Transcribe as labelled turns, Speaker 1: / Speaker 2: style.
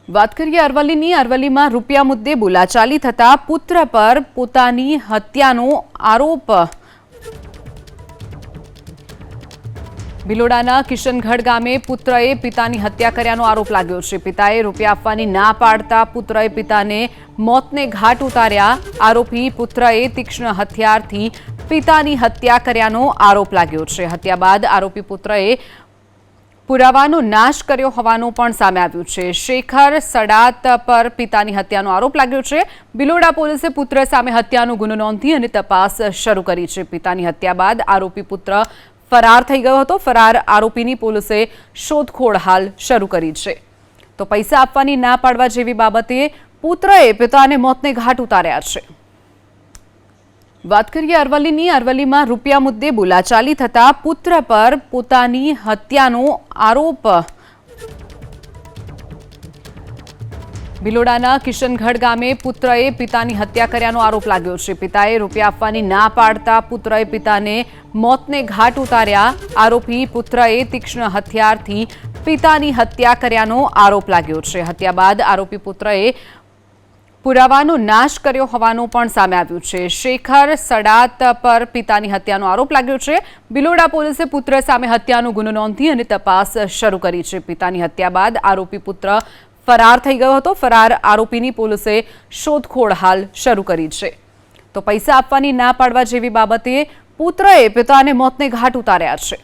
Speaker 1: વાત કરીએ અરવલ્લીમાં રૂપિયા મુદ્દે બોલાચાલી થતા પુત્ર પર પોતાની હત્યાનો આરોપ ભિલોડાના કિશનગઢ ગામે પુત્રએ પિતાની હત્યા કર્યાનો આરોપ લાગ્યો છે। પિતાએ રૂપિયા આપવાની ના પાડતા પુત્રએ પિતાને મોતને ઘાટ ઉતાર્યા। આરોપી પુત્રએ તીક્ષ્ણ હથિયારથી પિતાની હત્યા કર્યાનો આરોપ લાગ્યો છે। હત્યા બાદ આરોપી પુત્રએ પુરાવાનો નાશ કર્યો હોવાનું પણ સામે આવ્યું છે। શેખર સડાત પર પિતાની હત્યાનો આરોપ લાગ્યો છે। ભિલોડા પોલીસે પુત્ર સામે હત્યાનો ગુનો નોંધી અને તપાસ શરૂ કરી છે। પિતાની હત્યા બાદ આરોપી પુત્ર ફરાર થઈ ગયો હતો। ફરાર આરોપીની પોલીસે શોધખોળ હાલ શરૂ કરી છે। તો પૈસા આપવાની ના પાડવા જેવી બાબતે પુત્રએ પિતાને મોતને ઘાટ ઉતાર્યા છે। વાત કરીએ અરવલ્લીમાં રૂપિયા મુદ્દે બોલાચાલી થતા પુત્ર પર પોતાની હત્યાનો આરોપ ભિલોડાના કિશનગઢ ગામે પુત્રએ પિતાની હત્યા કર્યાનો આરોપ લાગ્યો છે। પિતાએ રૂપિયા આપવાની ના પાડતા પુત્રએ પિતાને મોતને ઘાટ ઉતાર્યા। આરોપી પુત્રએ તીક્ષ્ણ હથિયારથી પિતાની હત્યા કર્યાનો આરોપ લાગ્યો છે। હત્યા બાદ આરોપી પુત્રએ પુરાવાનો નાશ કર્યો હોવાનું પણ સામે આવ્યું છે। શેખર સડાત પર પિતાની હત્યાનો આરોપ લાગ્યો છે। ભિલોડા પોલીસે પુત્ર સામે હત્યાનો ગુનો નોંધી અને તપાસ શરૂ કરી છે। પિતાની હત્યા બાદ આરોપી પુત્ર ફરાર થઈ ગયો હતો। ફરાર આરોપીની પોલીસે શોધખોળ હાલ શરૂ કરી છે। તો પૈસા આપવાની ના પાડવા જેવી બાબતે પુત્રએ પિતાને મોતને ઘાટ ઉતાર્યા છે।